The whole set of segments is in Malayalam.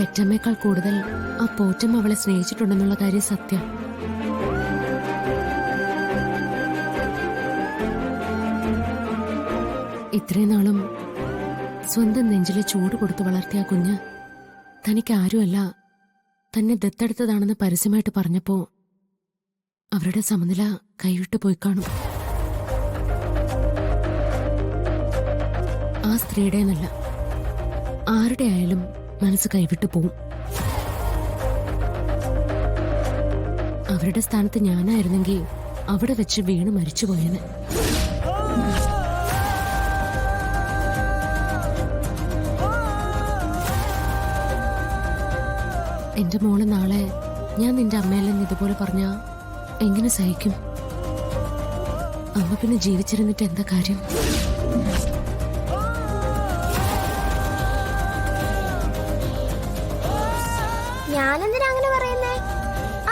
പെറ്റമ്മേക്കാൾ കൂടുതൽ ആ പോറ്റമ്മ അവളെ സ്നേഹിച്ചിട്ടുണ്ടെന്നുള്ള കാര്യം സത്യം. ഇത്രയും നാളും സ്വന്തം നെഞ്ചിലെ ചൂട് കൊടുത്തു വളർത്തിയ കുഞ്ഞ് തനിക്ക് ആരുമല്ല, തന്നെ ദത്തെടുത്തതാണെന്ന് പരസ്യമായിട്ട് പറഞ്ഞപ്പോ അവരുടെ സമനില കൈവിട്ടു പോയി കാണും. ആ സ്ത്രീയുടെ എന്നല്ല, ആരുടെ ആയാലും മനസ്സ് കൈവിട്ടു പോവും. അവരുടെ സ്ഥാനത്ത് ഞാനായിരുന്നെങ്കിൽ അവിടെ വെച്ച് വീണ് മരിച്ചുപോയെന്ന്. എന്റെ മോള് നാളെ ഞാൻ നിന്റെ അമ്മയല്ലെന്ന് ഇതുപോലെ പറഞ്ഞ എങ്ങനെ സഹിക്കും? അമ്മ പിന്നെ ജീവിച്ചിരുന്നിട്ട് എന്താ കാര്യം? ഞാനെന്തിനാ അങ്ങനെ പറയുന്നേ?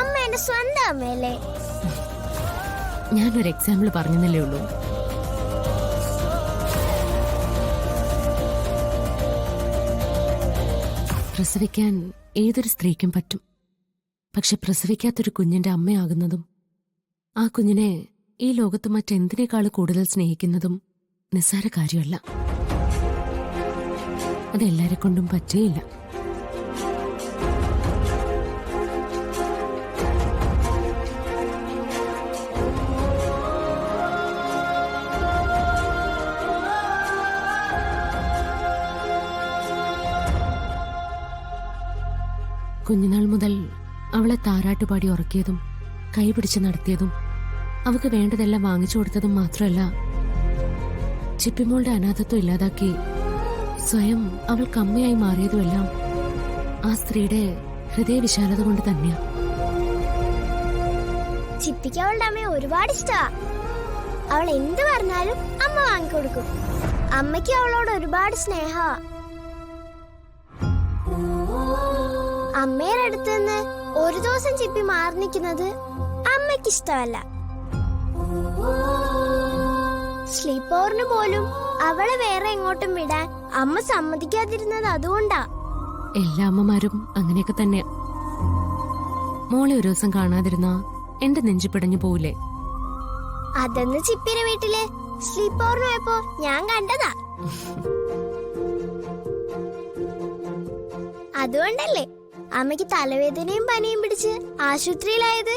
അമ്മ എന്റെ സ്വന്തം അമ്മയല്ലേ. ഞാനൊരു എക്സാമ്പിൾ പറഞ്ഞതല്ലേ ഉള്ളൂ. പ്രസവിക്കാൻ ഏതൊരു സ്ത്രീക്കും പറ്റും. പക്ഷെ പ്രസവിക്കാത്തൊരു കുഞ്ഞിന്റെ അമ്മയാകുന്നതും ആ കുഞ്ഞിനെ ഈ ലോകത്ത് മറ്റെന്തിനേക്കാൾ കൂടുതൽ സ്നേഹിക്കുന്നതും നിസ്സാര കാര്യമല്ല. അതെല്ലാരെ കൊണ്ടും പറ്റേയില്ല. കുഞ്ഞുനാൾ മുതൽ അവളെ താരാട്ടുപാടി ഉറക്കിയതും കൈപിടിച്ച് നടത്തിയതും അവൾക്ക് വേണ്ടതെല്ലാം വാങ്ങിച്ചു കൊടുത്തതും മാത്രമല്ല, ചിപ്പിമോളുടെ അനാഥത്വം ഇല്ലാതാക്കി സ്വയം അവൾക്ക് അമ്മയായി മാറിയതുമെല്ലാം ആ സ്ത്രീയുടെ ഹൃദയവിശാലത കൊണ്ട് തന്നെയാ. ചിപ്പിക്ക് അവളുടെ അമ്മയെ ഒരുപാട് ഇഷ്ടാ. അവൾ എന്ത് പറഞ്ഞാലും അമ്മ വാങ്ങിക്കൊടുക്കും. അമ്മയ്ക്ക് അവളോട് ഒരുപാട് സ്നേഹ. അമ്മയുടെ അടുത്ത് നിന്ന് ഒരു ദിവസം ചിപ്പി മാറി നിൽക്കുന്നത് അമ്മയ്ക്ക് ഇഷ്ടമല്ല. സ്ലീപ്പ് ഓവറിന് പോലും അവളെ വേറെ എങ്ങോട്ടും വിടാൻ അമ്മ സമ്മതിക്കാതിരുന്നത് അതുകൊണ്ടാ. എല്ലാ അമ്മമാരും അങ്ങനെയൊക്കെ തന്നെയാ. മോളെ ഒരു ദിവസം കാണാതിരുന്നാ എന്റെ നെഞ്ചു പിടഞ്ഞു പോവില്ലേ? അതെന്ന് ചിപ്പിയുടെ വീട്ടില് സ്ലീപ്പ് ഓവറിന് പോയപ്പോ ഞാൻ കണ്ടതാ. അതുകൊണ്ടല്ലേ അമ്മയ്ക്ക് തലവേദനയും പനിയും പിടിച്ച് ആശുപത്രിയിലായത്.